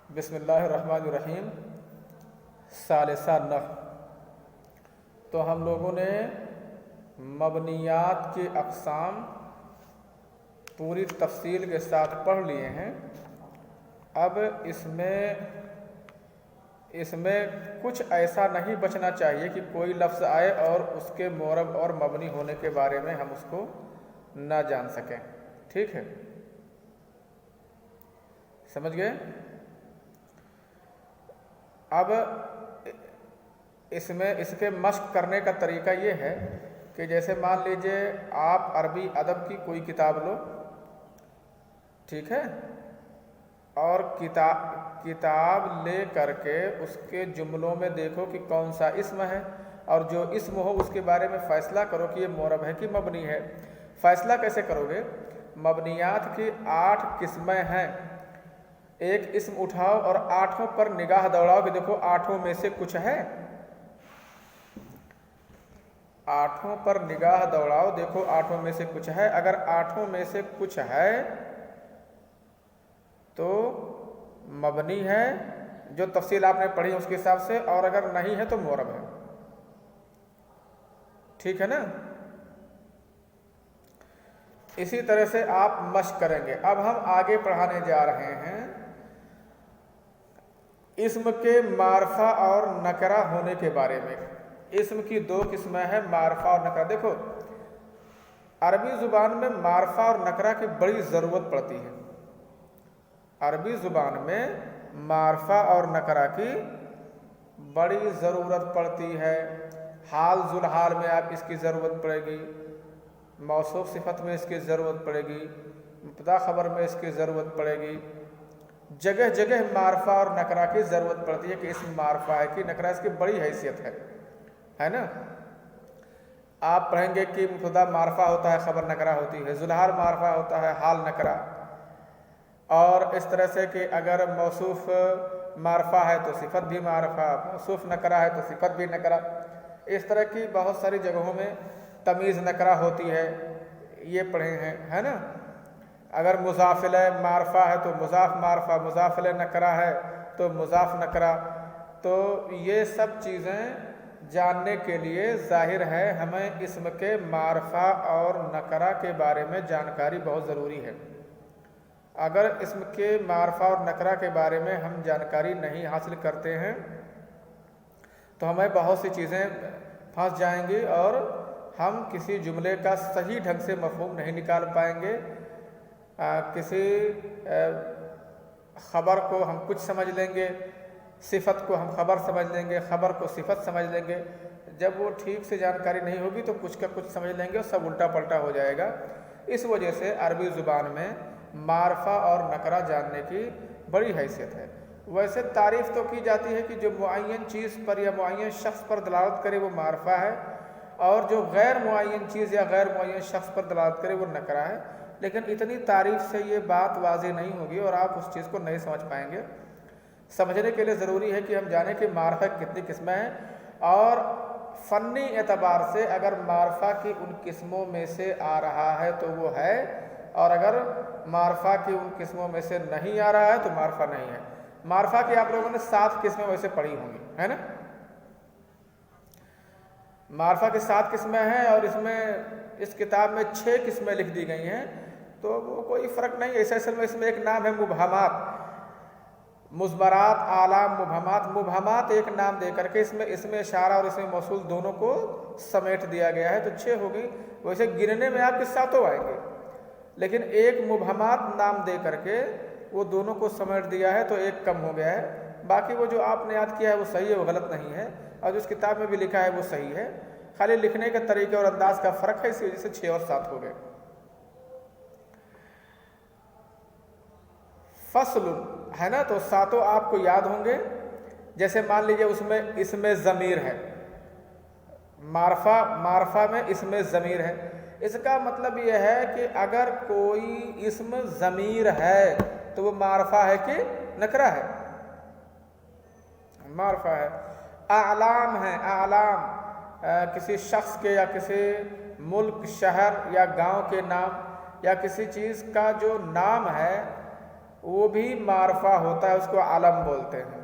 بسم اللہ الرحمن الرحیم۔ ثالثہ نحو۔ تو ہم لوگوں نے مبنیات کی اقسام پوری تفصیل کے ساتھ پڑھ لیے ہیں۔ اب اس میں کچھ ایسا نہیں بچنا چاہیے کہ کوئی لفظ آئے اور اس کے معرب اور مبنی ہونے کے بارے میں ہم اس کو نہ جان سکیں۔ ٹھیک ہے، سمجھ گئے؟ اب اس کے مشق کرنے کا طریقہ یہ ہے کہ جیسے مان لیجئے آپ عربی ادب کی کوئی کتاب لو، ٹھیک ہے، اور کتاب لے کر کے اس کے جملوں میں دیکھو کہ کون سا اسم ہے، اور جو اسم ہو اس کے بارے میں فیصلہ کرو کہ یہ معرب ہے کہ مبنی ہے۔ فیصلہ کیسے کرو گے؟ مبنیات کی 8 قسمیں ہیں۔ ایک اسم اٹھاؤ اور 8 پر نگاہ دوڑاؤ کہ دیکھو 8 میں سے کچھ ہے۔ 8 پر نگاہ دوڑاؤ، دیکھو 8 میں سے کچھ ہے۔ اگر 8 میں سے کچھ ہے تو مبنی ہے، جو تفصیل آپ نے پڑھی اس کے حساب سے، اور اگر نہیں ہے تو معرب ہے۔ ٹھیک ہے نا؟ اسی طرح سے آپ مشق کریں گے۔ اب ہم آگے پڑھانے جا رہے ہیں اسم کے معرفہ اور نکرہ ہونے کے بارے میں۔ اسم کی 2 قسمیں ہیں، معرفہ اور نکرہ۔ دیکھو عربی زبان میں معرفہ اور نکرہ کی بڑی ضرورت پڑتی ہے۔ عربی زبان میں معرفہ اور نکرہ کی بڑی ضرورت پڑتی ہے۔ حال ذو الحال میں آپ اس کی ضرورت پڑے گی، موصوف صفت میں اس کی ضرورت پڑے گی، مبتدا خبر میں اس کی ضرورت پڑے گی۔ جگہ جگہ معرفہ اور نکرہ کی ضرورت پڑتی ہے کہ اسم معرفہ ہے کہ نکرہ، اس کی بڑی حیثیت ہے نا؟ آپ پڑھیں گے کہ مبتدا معرفہ ہوتا ہے، خبر نکرہ ہوتی ہے، ذو الحال معرفہ ہوتا ہے، حال نکرہ، اور اس طرح سے کہ اگر موصوف معرفہ ہے تو صفت بھی معرفہ، موصوف نکرہ ہے تو صفت بھی نکرہ۔ اس طرح کی بہت ساری جگہوں میں تمیز نکرہ ہوتی ہے، یہ پڑھے ہیں، ہے نا؟ اگر مضاف الیہ معرفہ ہے تو مضاف معرفہ، مضاف الیہ نکرہ ہے تو مضاف نکرہ۔ تو یہ سب چیزیں جاننے کے لیے ظاہر ہے ہمیں اسم کے معرفہ اور نکرہ کے بارے میں جانکاری بہت ضروری ہے۔ اگر اسم کے معرفہ اور نکرہ کے بارے میں ہم جانکاری نہیں حاصل کرتے ہیں تو ہمیں بہت سی چیزیں پھنس جائیں گی اور ہم کسی جملے کا صحیح ڈھنگ سے مفہوم نہیں نکال پائیں گے۔ کسی خبر کو ہم کچھ سمجھ لیں گے، صفت کو ہم خبر سمجھ لیں گے، خبر کو صفت سمجھ لیں گے۔ جب وہ ٹھیک سے جانکاری نہیں ہوگی تو کچھ کا کچھ سمجھ لیں گے اور سب الٹا پلٹا ہو جائے گا۔ اس وجہ سے عربی زبان میں معرفہ اور نکرہ جاننے کی بڑی حیثیت ہے۔ ویسے تعریف تو کی جاتی ہے کہ جو معین چیز پر یا معین شخص پر دلالت کرے وہ معرفہ ہے، اور جو غیر معین چیز یا غیر معین شخص پر دلالت کرے وہ نکرہ ہے، لیکن اتنی تعریف سے یہ بات واضح نہیں ہوگی اور آپ اس چیز کو نہیں سمجھ پائیں گے۔ سمجھنے کے لیے ضروری ہے کہ ہم جانیں کہ معرفہ کتنی قسمیں ہیں، اور فنی اعتبار سے اگر معرفہ کی ان قسموں میں سے آ رہا ہے تو وہ ہے، اور اگر معرفہ کی ان قسموں میں سے نہیں آ رہا ہے تو معرفہ نہیں ہے۔ معرفہ کی آپ لوگوں نے 7 قسمیں ویسے پڑھی ہوں گی، ہے نا؟ معرفہ کی 7 قسمیں ہیں، اور اس کتاب میں 6 قسمیں لکھ دی گئی ہیں، تو وہ کوئی فرق نہیں ہے۔ اصل میں اس میں ایک نام ہے مبہمات، مضمرات، اعلام، مبہمات۔ مبہمات ایک نام دے کر کے اس میں اشارہ اور اس میں موصول دونوں کو سمیٹ دیا گیا ہے، تو 6 ہو گئی۔ ویسے گننے میں آپ کے 7 آئیں گے، لیکن ایک مبہمات نام دے کر کے وہ دونوں کو سمیٹ دیا ہے تو ایک کم ہو گیا ہے۔ باقی وہ جو آپ نے یاد کیا ہے وہ صحیح ہے، وہ غلط نہیں ہے، اور جو اس کتاب میں بھی لکھا ہے وہ صحیح ہے، خالی لکھنے کے طریقے اور انداز کا فرق ہے، اسی وجہ سے 6 اور 7 ہو گئے۔ فصل ہے نا، تو 7 آپ کو یاد ہوں گے۔ جیسے مان لیجئے اس میں اسم ضمیر ہے، معرفہ میں اسم ضمیر ہے۔ اس کا مطلب یہ ہے کہ اگر کوئی اسم ضمیر ہے تو وہ معرفہ ہے کہ نکرہ ہے؟ معرفہ ہے۔ اعلام ہے، اعلام کسی شخص کے یا کسی ملک، شہر یا گاؤں کے نام، یا کسی چیز کا جو نام ہے وہ بھی معرفہ ہوتا ہے، اس کو علم بولتے ہیں۔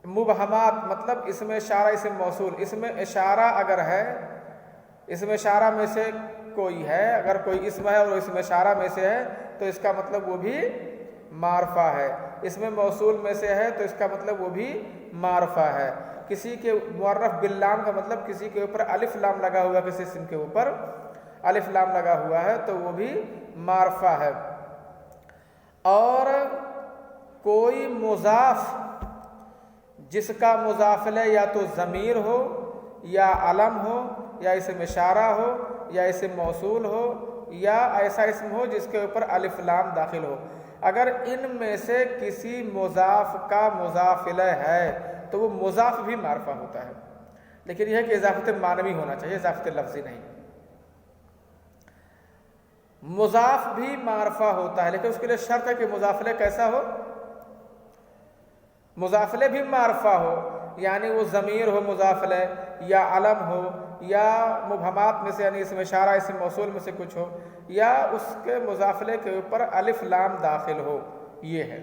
مبہمات مطلب اس میں اشارہ اسم موصول، اس میں اشارہ اگر ہے، اس میں اشارہ میں سے کوئی ہے، اگر کوئی اسم ہے اور اس میں اشارہ میں سے ہے تو اس کا مطلب وہ بھی معرفہ ہے۔ اس میں موصول میں سے ہے تو اس کا مطلب وہ بھی معرفہ ہے۔ کسی کے معرف باللام کا مطلب کسی کے اوپر الف لام لگا ہوا، کسی اسم کے اوپر الف لام لگا ہوا ہے تو وہ بھی معرفہ ہے۔ اور کوئی مضاف جس کا مضاف الیہ یا تو ضمیر ہو یا علم ہو یا اسم اشارہ ہو یا اسم موصول ہو یا ایسا اسم ہو جس کے اوپر الف لام داخل ہو، اگر ان میں سے کسی مضاف کا مضاف الیہ ہے تو وہ مضاف بھی معرفہ ہوتا ہے، لیکن یہ ہے کہ اضافت معنوی ہونا چاہیے، اضافت لفظی نہیں۔ مضاف بھی معرفہ ہوتا ہے لیکن اس کے لیے شرط ہے کہ مضاف الیہ کیسا ہو، مضاف الیہ بھی معرفہ ہو، یعنی وہ ضمیر ہو مضاف الیہ یا علم ہو یا مبہمات میں سے یعنی اسم اشارہ اسم موصول میں سے کچھ ہو یا اس کے مضاف الیہ کے اوپر الف لام داخل ہو، یہ ہے۔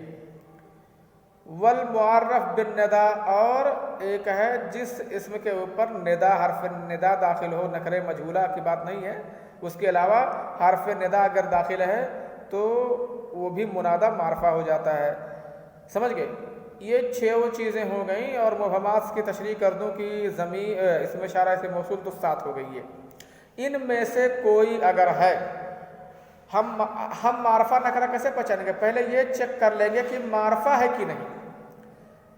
والمعرف بالندا، اور ایک ہے جس اسم کے اوپر ندا حرف ندا داخل ہو، نکرے مجہولہ کی بات نہیں ہے، اس کے علاوہ حرف ندا اگر داخل ہے تو وہ بھی منادہ معرفہ ہو جاتا ہے۔ سمجھ گئے؟ یہ 6 چیزیں ہو گئیں، اور مبہمات کی تشریح کر دوں کہ اسم اشارہ اسم موصول تو 7 ہو گئی ہے۔ ان میں سے کوئی اگر ہے، ہم معرفہ نکرہ کیسے پہچانیں گے؟ پہلے یہ چیک کر لیں گے کہ معرفہ ہے کہ نہیں۔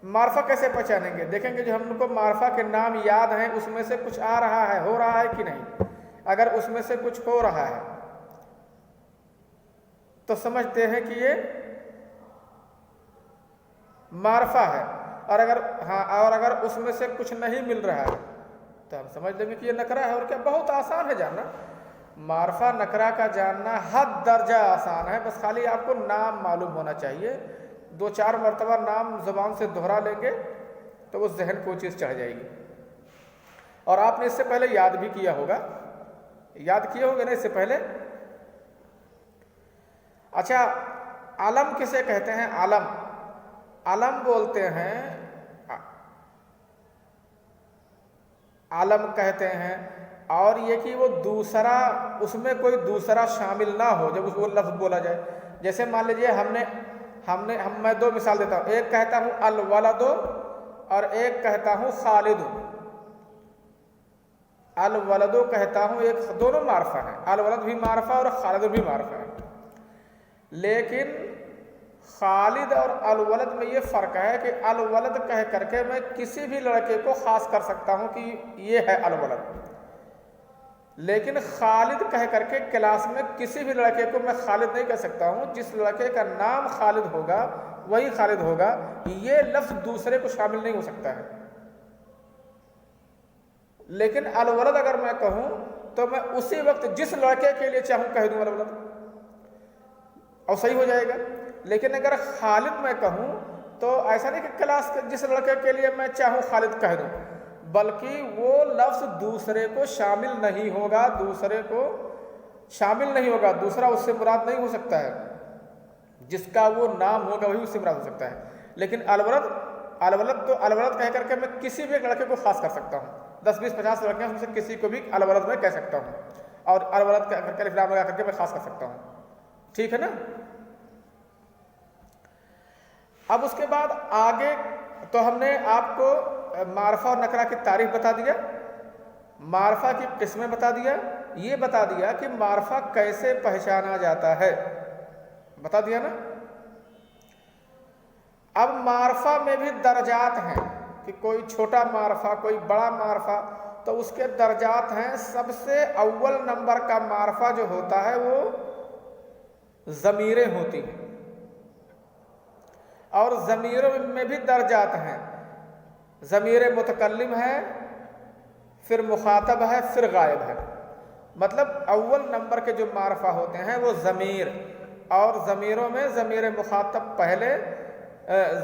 معرفہ کیسے پہچانیں گے؟ دیکھیں گے جو ہم کو معرفہ کے نام یاد ہیں اس میں سے کچھ آ رہا ہے، ہو رہا ہے کہ نہیں۔ اگر اس میں سے کچھ ہو رہا ہے تو سمجھتے ہیں کہ یہ معرفہ ہے، اور اگر اس میں سے کچھ نہیں مل رہا ہے تو ہم سمجھ لیں گے کہ یہ نکرہ ہے۔ اور کیا بہت آسان ہے جاننا، معرفہ نکرہ کا جاننا حد درجہ آسان ہے، بس خالی آپ کو نام معلوم ہونا چاہیے۔ 2-4 مرتبہ نام زبان سے دہرا لیں گے تو وہ ذہن کو چیز چڑھ جائے گی۔ اور آپ نے اس سے پہلے یاد بھی کیا ہوگا، یاد کیے ہوگے نا اس سے پہلے۔ اچھا، علم کسے کہتے ہیں؟ علم بولتے ہیں، علم کہتے ہیں، اور یہ کہ وہ دوسرا، اس میں کوئی دوسرا شامل نہ ہو جب وہ لفظ بولا جائے۔ جیسے مان لیجئے میں 2 مثال دیتا ہوں، ایک کہتا ہوں الولد اور ایک کہتا ہوں خالد۔ الولد کہتا ہوں، ایک دونوں معرفہ ہیں، الولد بھی معرفہ اور خالد بھی معرفہ ہے، لیکن خالد اور الولد میں یہ فرق ہے کہ الولد کہہ کر کے میں کسی بھی لڑکے کو خاص کر سکتا ہوں کہ یہ ہے الولد، لیکن خالد کہہ کر کے کلاس میں کسی بھی لڑکے کو میں خالد نہیں کہہ سکتا ہوں۔ جس لڑکے کا نام خالد ہوگا وہی خالد ہوگا، یہ لفظ دوسرے کو شامل نہیں ہو سکتا ہے۔ لیکن الولد اگر میں کہوں تو میں اسی وقت جس لڑکے کے لیے چاہوں کہہ دوں الولد، اور صحیح ہو جائے گا۔ لیکن اگر خالد میں کہوں تو ایسا نہیں کہ کلاس کے جس لڑکے کے لیے میں چاہوں خالد کہہ دوں، بلکہ وہ لفظ دوسرے کو شامل نہیں ہوگا، دوسرے کو شامل نہیں ہوگا، دوسرا اس سے مراد نہیں ہو سکتا ہے، جس کا وہ نام ہوگا وہی اس سے مراد ہو سکتا ہے۔ لیکن الولد کہہ کر کے میں کسی بھی لڑکے کو خاص کر سکتا ہوں، 10-20-50 لڑکے ہیں، اس میں سے کسی کو بھی الولد میں کہہ سکتا ہوں، اور الولد کہہ کر کے الف لام لگا کر کے میں خاص کر سکتا ہوں، ٹھیک ہے نا۔ اب اس کے بعد آگے تو ہم نے آپ کو معرفہ اور نکرہ کی تعریف بتا دیا، معرفہ کی قسمیں بتا دیا، یہ بتا دیا کہ معرفہ کیسے پہچانا جاتا ہے، بتا دیا نا۔ اب معرفہ میں بھی درجات ہیں کہ کوئی چھوٹا معرفہ، کوئی بڑا معرفہ، تو اس کے درجات ہیں۔ سب سے اول نمبر کا معرفہ جو ہوتا ہے وہ ضمیریں ہوتی ہیں، اور ضمیروں میں بھی درجات ہیں۔ ضمیر متکلم ہے، پھر مخاطب ہے، پھر غائب ہے۔ مطلب اول نمبر کے جو معرفہ ہوتے ہیں وہ ضمیر، اور ضمیروں میں ضمیر مخاطب پہلے،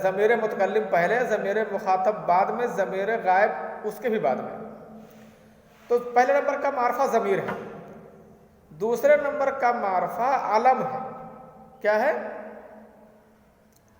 ضمیر متکلم پہلے، ضمیر مخاطب بعد میں، ضمیر غائب اس کے بھی بعد میں۔ تو پہلے نمبر کا معرفہ ضمیر ہے، دوسرے نمبر کا معرفہ علم ہے۔ کیا ہے؟